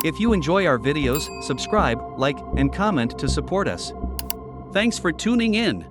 If you enjoy our videos, subscribe, like, and comment to support us. Thanks for tuning in.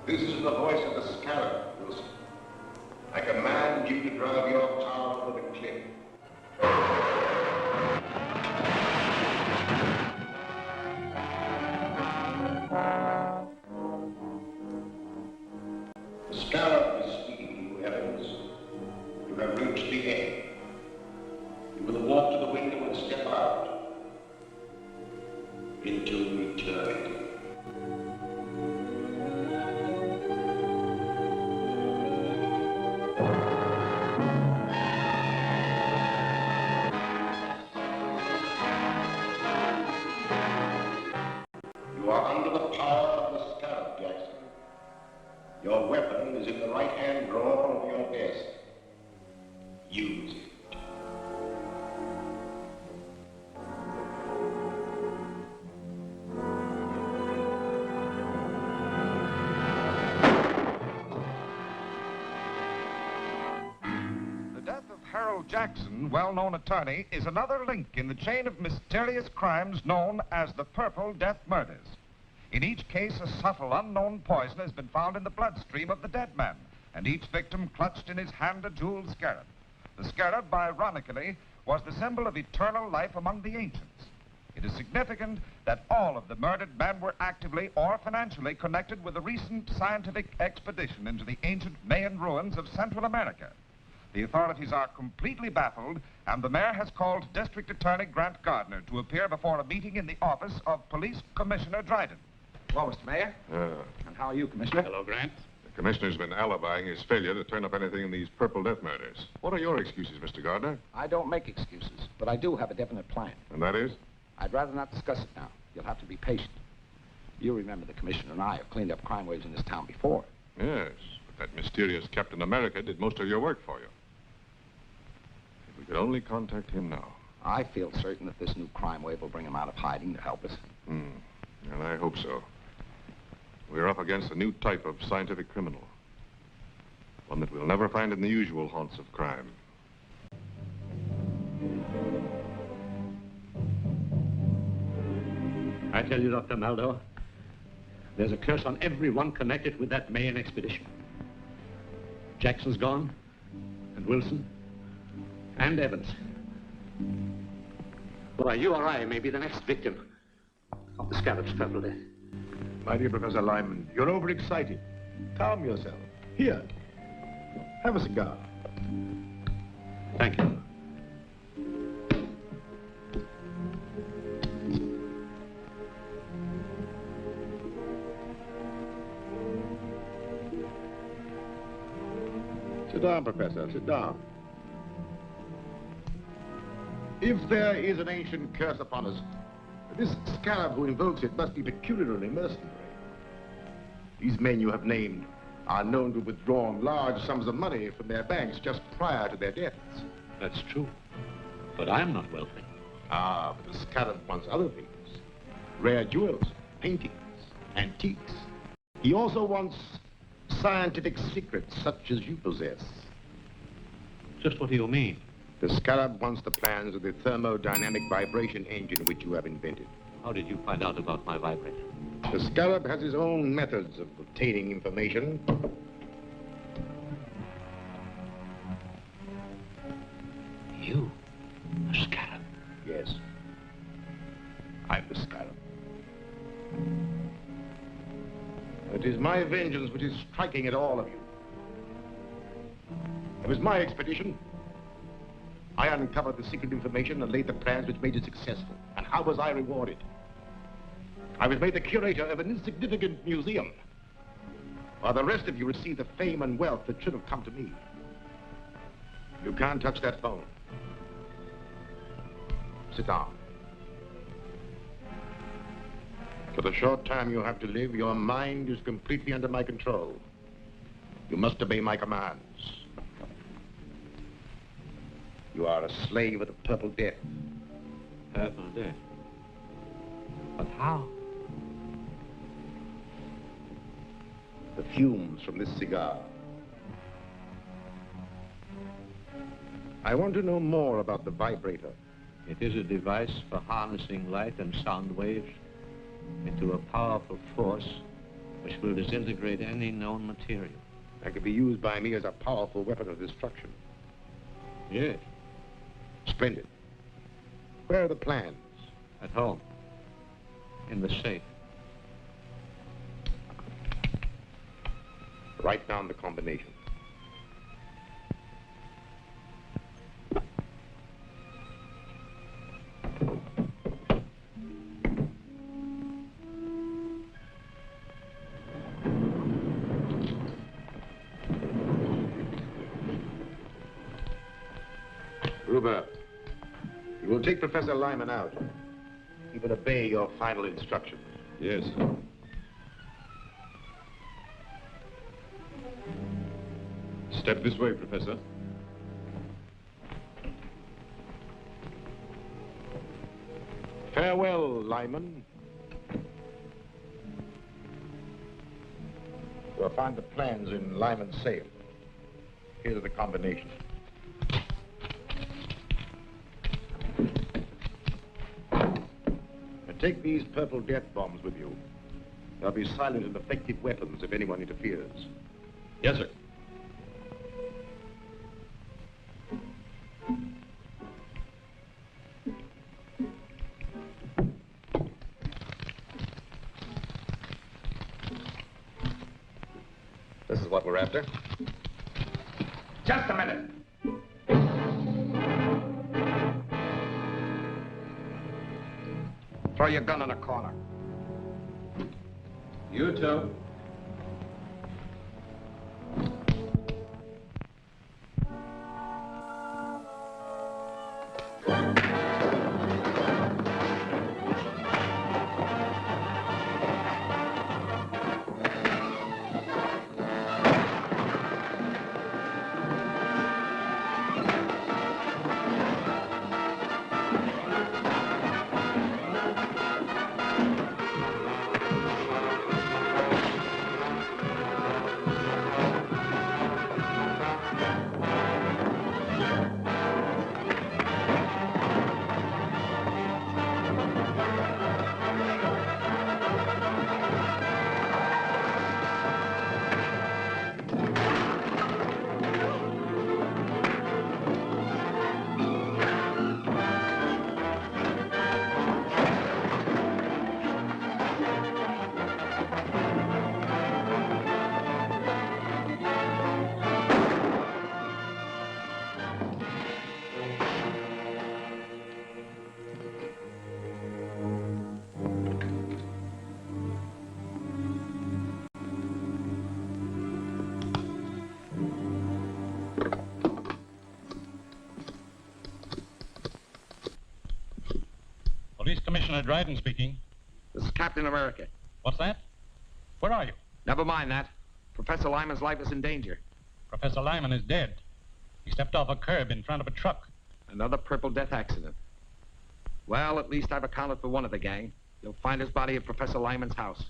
This is the voice of the Scarab, Wilson. I command you to drive your tower over the cliff. The Scarab is speaking to you, Evans. You have reached the end. You will walk to the window and step out into eternity. You are under the power of the Scarab, Jackson. Your weapon is in the right-hand drawer of your desk. Use it. The death of Harold Jackson, well-known attorney, is another link in the chain of mysterious crimes known as the Purple Death Murders. In each case, a subtle, unknown poison has been found in the bloodstream of the dead man, and each victim clutched in his hand a jeweled scarab. The scarab, ironically, was the symbol of eternal life among the ancients. It is significant that all of the murdered men were actively or financially connected with a recent scientific expedition into the ancient Mayan ruins of Central America. The authorities are completely baffled, and the mayor has called District Attorney Grant Gardner to appear before a meeting in the office of Police Commissioner Dryden. Well, Mr. Mayor. And how are you, Commissioner? Hello, Grant. The commissioner's been alibying his failure to turn up anything in these Purple Death murders. What are your excuses, Mr. Gardner? I don't make excuses, but I do have a definite plan. And that is? I'd rather not discuss it now. You'll have to be patient. You remember the commissioner and I have cleaned up crime waves in this town before. Yes, but that mysterious Captain America did most of your work for you. If we could only contact him now. I feel certain that this new crime wave will bring him out of hiding to help us. And I hope so. We're up against a new type of scientific criminal. One that we'll never find in the usual haunts of crime. I tell you, Dr. Maldo, there's a curse on everyone connected with that Mayan expedition. Jackson's gone, and Wilson, and Evans. Why, you or I may be the next victim of the Scarab's Purple Death. My dear Professor Lyman, you're overexcited. Calm yourself. Here, have a cigar. Thank you. Sit down, Professor, sit down. If there is an ancient curse upon us, this Scarab who invokes it must be peculiarly mercenary. These men you have named are known to have withdrawn large sums of money from their banks just prior to their deaths. That's true. But I'm not wealthy. Ah, but the Scarab wants other things. Rare jewels, paintings, antiques. He also wants scientific secrets such as you possess. Just what do you mean? The Scarab wants the plans of the thermodynamic vibration engine which you have invented. How did you find out about my vibrator? The Scarab has his own methods of obtaining information. You? The Scarab? Yes. I'm the Scarab. It is my vengeance which is striking at all of you. It was my expedition. I uncovered the secret information and laid the plans which made it successful. And how was I rewarded? I was made the curator of an insignificant museum, while the rest of you received the fame and wealth that should have come to me. You can't touch that phone. Sit down. For the short time you have to live, your mind is completely under my control. You must obey my commands. You are a slave of the Purple Death. Purple Death? But how? The fumes from this cigar. I want to know more about the vibrator. It is a device for harnessing light and sound waves into a powerful force which will disintegrate any known material. That could be used by me as a powerful weapon of destruction. Yes. Splendid. Where are the plans? At home. In the safe. Write down the combination. Gruber, you will take Professor Lyman out. He will obey your final instructions. Yes. Step this way, Professor. Farewell, Lyman. You'll find the plans in Lyman's safe. Here's the combination. And take these Purple Death bombs with you. They'll be silent and effective weapons if anyone interferes. Yes, sir. This is what we're after. Just a minute. Throw your gun in a corner. You too. Police Commissioner Dryden speaking. This is Captain America. What's that? Where are you? Never mind that. Professor Lyman's life is in danger. Professor Lyman is dead. He stepped off a curb in front of a truck. Another Purple Death accident. Well, at least I've accounted for one of the gang. You'll find his body at Professor Lyman's house.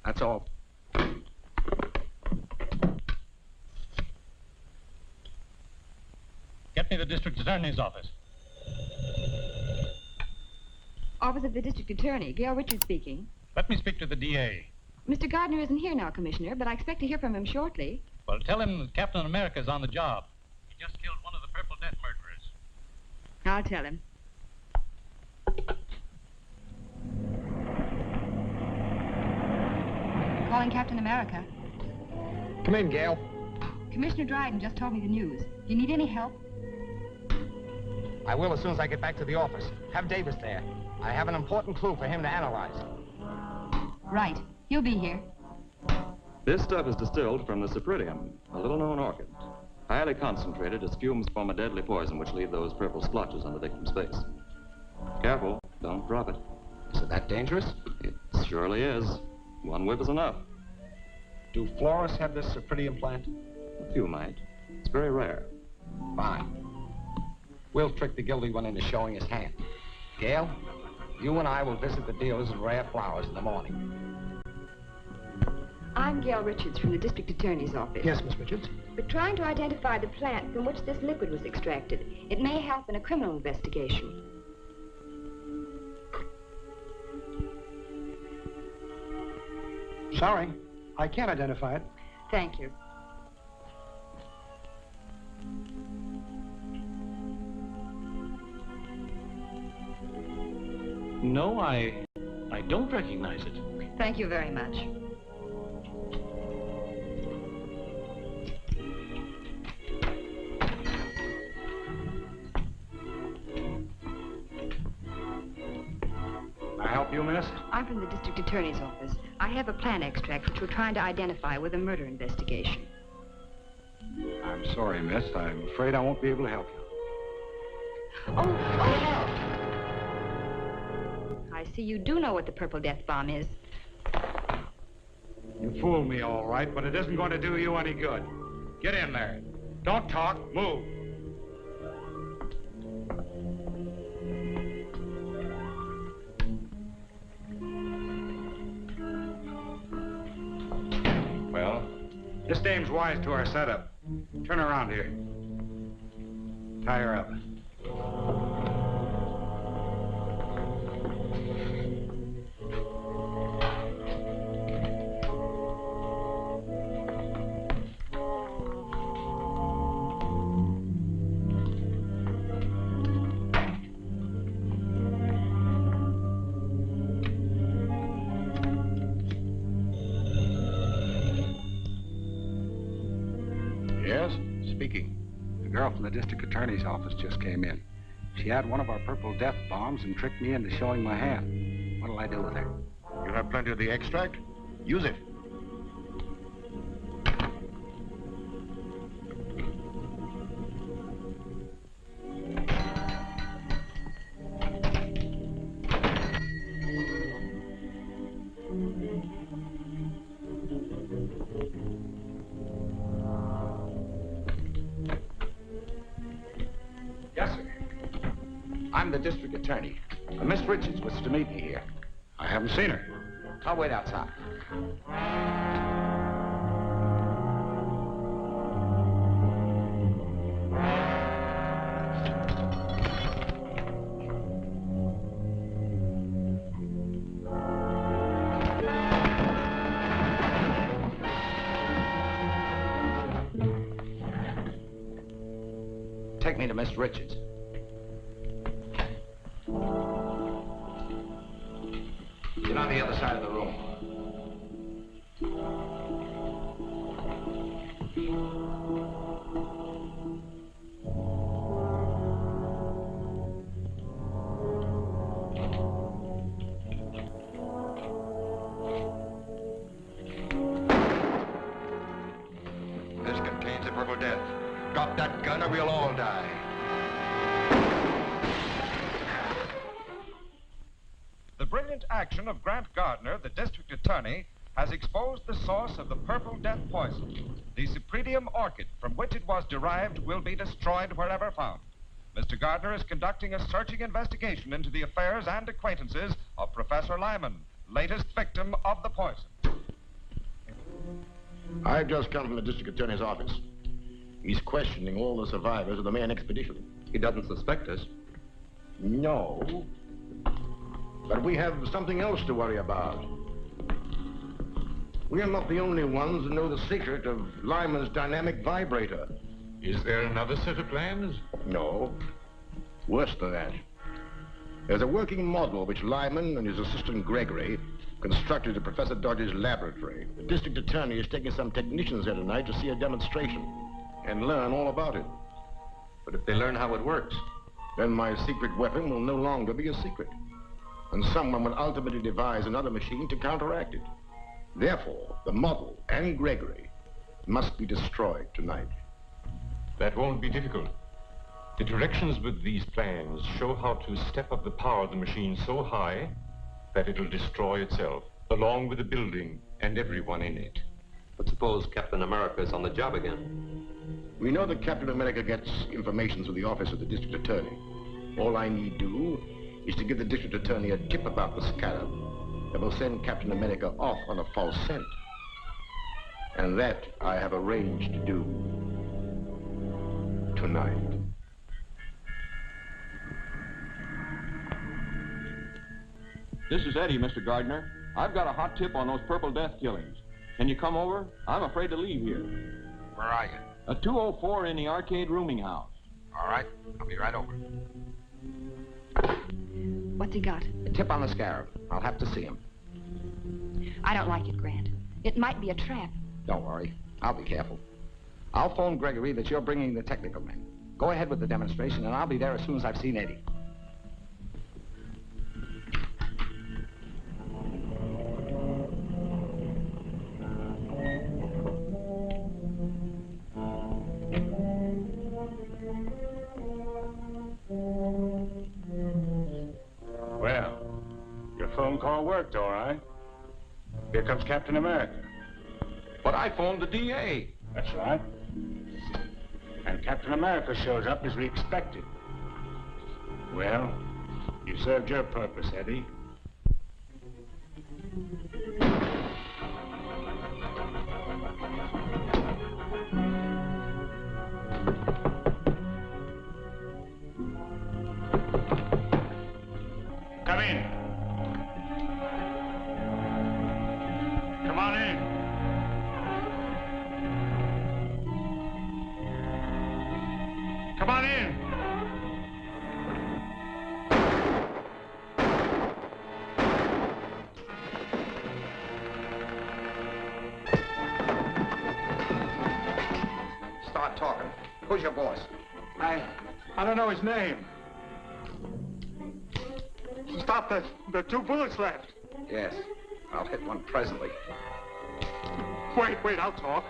That's all. Get Get me the district attorney's office. Office of the District Attorney. Gail Richards speaking. Let me speak to the DA. Mr. Gardner isn't here now, Commissioner, but I expect to hear from him shortly. Well, tell him that Captain America's on the job. He just killed one of the Purple Death murderers. I'll tell him. Calling Captain America. Come in, Gail. Commissioner Dryden just told me the news. Do you need any help? I will as soon as I get back to the office. Have Davis there. I have an important clue for him to analyze. Right. He'll be here. This stuff is distilled from the cypripedium, a little-known orchid. Highly concentrated, its fumes form a deadly poison which leave those purple splotches on the victim's face. Careful, don't drop it. Is it that dangerous? It surely is. One whiff is enough. Do florists have this cypripedium plant? A few might. It's very rare. Fine. We'll trick the guilty one into showing his hand. Gail, you and I will visit the dealers in rare flowers in the morning. I'm Gail Richards from the District Attorney's office. Yes, Miss Richards? We're trying to identify the plant from which this liquid was extracted. It may help in a criminal investigation. Sorry, I can't identify it. Thank you. No, I don't recognize it. Thank you very much. Can I help you, miss? I'm from the District Attorney's office. I have a plant extract which we're trying to identify with a murder investigation. I'm sorry, miss. I'm afraid I won't be able to help you. Oh! I see you do know what the Purple Death Bomb is. You fooled me, all right, but it isn't going to do you any good. Get in there. Don't talk. Move. Well, this dame's wise to our setup. Turn her around here. Tie her up. Yes, speaking. The girl from the district attorney's office just came in. She had one of our purple death bombs and tricked me into showing my hand. What'll I do with her? You have plenty of the extract? Use it. Yes, sir. I'm the district attorney. Miss Richards was to meet me here. I haven't seen her. I'll wait outside. Take me to Miss Richards. Get on the other side of the room. This contains the Purple Death. Drop that gun or we'll all die. The brilliant action of Grant Gardner, the district attorney, has exposed the source of the Purple Death poison. The cypripedium orchid from which it was derived will be destroyed wherever found. Mr. Gardner is conducting a searching investigation into the affairs and acquaintances of Professor Lyman, latest victim of the poison. I've just come from the district attorney's office. He's questioning all the survivors of the Mayan expedition. He doesn't suspect us. No. But we have something else to worry about. We are not the only ones who know the secret of Lyman's dynamic vibrator. Is there another set of plans? No. Worse than that. There's a working model which Lyman and his assistant Gregory constructed at Professor Dodge's laboratory. The district attorney is taking some technicians there tonight to see a demonstration and learn all about it. But if they learn how it works, then my secret weapon will no longer be a secret. And someone will ultimately devise another machine to counteract it. Therefore, the model and Gregory must be destroyed tonight. that won't be difficult. The directions with these plans show how to step up the power of the machine so high that it'll destroy itself, along with the building and everyone in it. But suppose Captain America's on the job again? We know that Captain America gets information through the office of the district attorney. All I need do is to give the district attorney a tip about the Scarab that will send Captain America off on a false scent. And that I have arranged to do tonight. This is Eddie, Mr. Gardner. I've got a hot tip on those Purple Death killings. Can you come over? I'm afraid to leave here. Where are you? A 204 in the arcade rooming house. All right, I'll be right over. What's he got? A tip on the Scarab. I'll have to see him. I don't like it, Grant. It might be a trap. Don't worry. I'll be careful. I'll phone Gregory that you're bringing the technical men. Go ahead with the demonstration, and I'll be there as soon as I've seen Eddie. Well, your phone call worked, all right. Here comes Captain America. But I phoned the DA. That's right. And Captain America shows up as we expected. Well, you served your purpose, Eddie. Come in. Come on in. Come on in. Start talking. Who's your boss? I don't know his name. Stop the two bullets left. Yes, I'll hit one presently. Wait, I'll talk.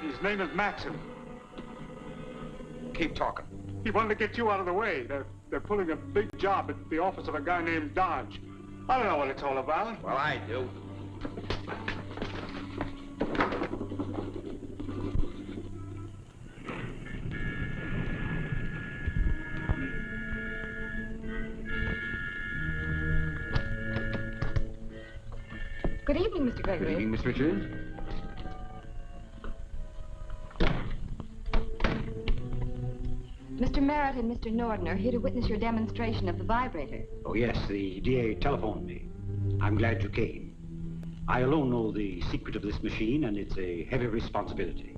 His name is Maxim. Keep talking. He wanted to get you out of the way. They're pulling a big job at the office of a guy named Dodge. I don't know what it's all about. Well, I do. Good evening, Mr. Gregory. Good evening, Miss Richards. Mr. Merritt and Mr. Norden are here to witness your demonstration of the vibrator. Oh, yes, the DA telephoned me. I'm glad you came. I alone know the secret of this machine, and it's a heavy responsibility.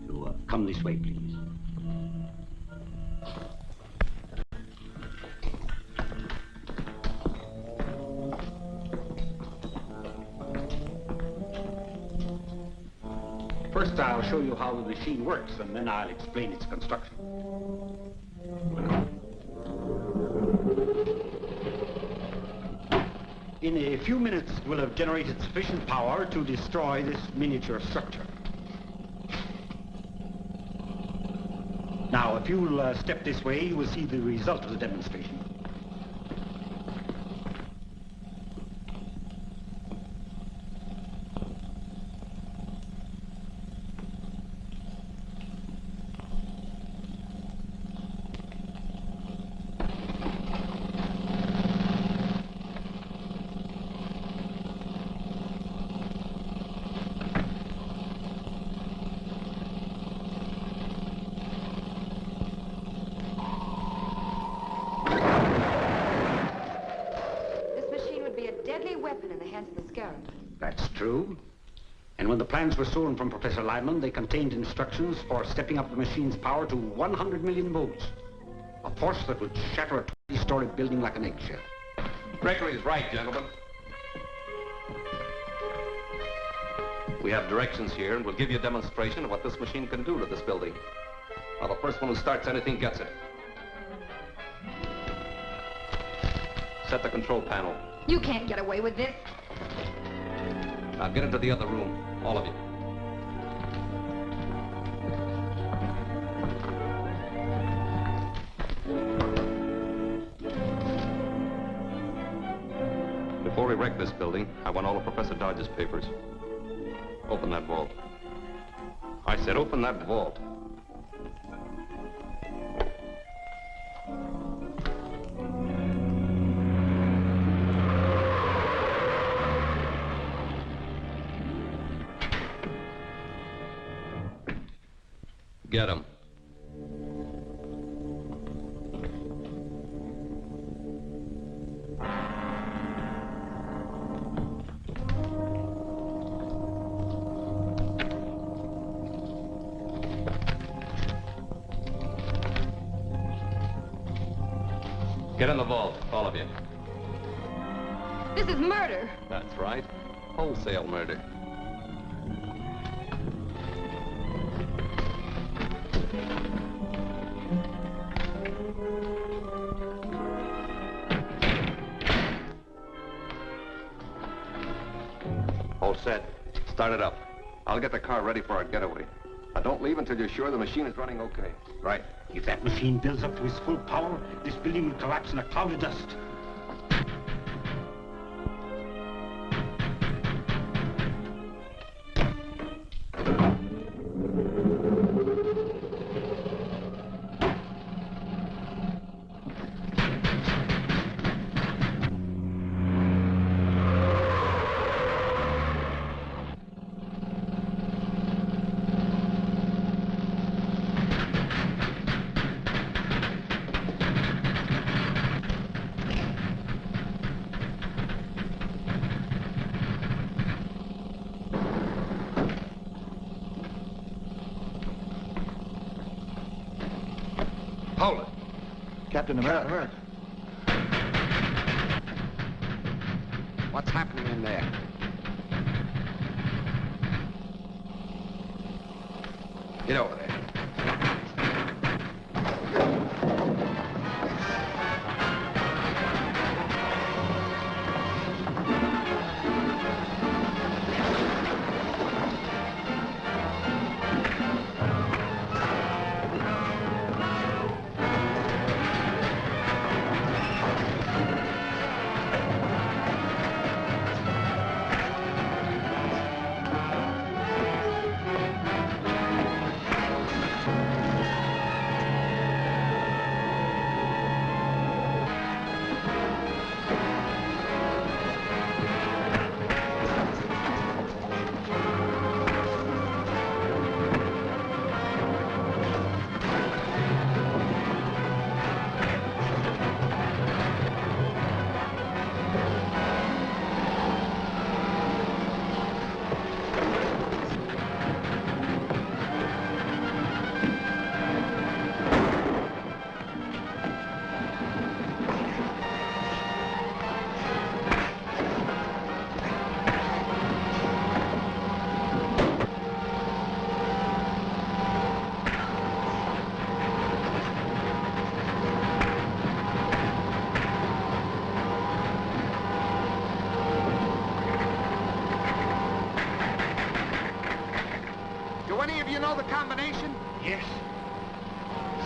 So, come this way, please. First, I'll show you how the machine works, and then I'll explain its construction. In a few minutes, we'll have generated sufficient power to destroy this miniature structure. Now, if you'll step this way, you will see the result of the demonstration. Scarab. That's true. And when the plans were stolen from Professor Lyman, they contained instructions for stepping up the machine's power to 100 million volts. A force that would shatter a 20-story building like an eggshell. Gregory's right, gentlemen. We have directions here, and we'll give you a demonstration of what this machine can do to this building. Now, the first one who starts anything gets it. Set the control panel. You can't get away with this. Now, get into the other room, all of you. Before we wreck this building, I want all of Professor Dodge's papers. Open that vault. I said open that vault. Get him. Get in the vault, all of you. This is murder. That's right. Wholesale murder. All set. Start it up. I'll get the car ready for our getaway. Now, don't leave until you're sure the machine is running okay. Right. If that machine builds up to its full power, this building will collapse in a cloud of dust. Hold it. Captain America. What's happening in there? Get over there. Do any of you know the combination? Yes.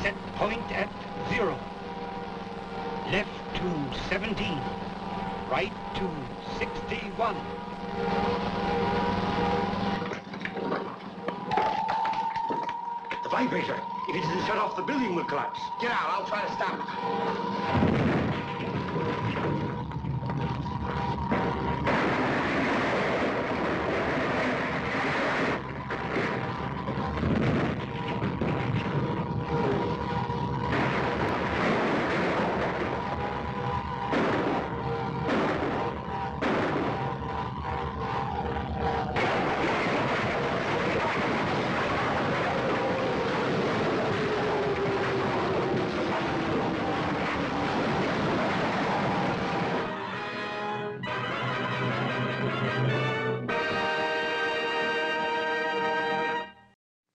Set point at 0. Left to 17. Right to 61. The vibrator. If it isn't shut off, the building will collapse. Get out. I'll try to stop it.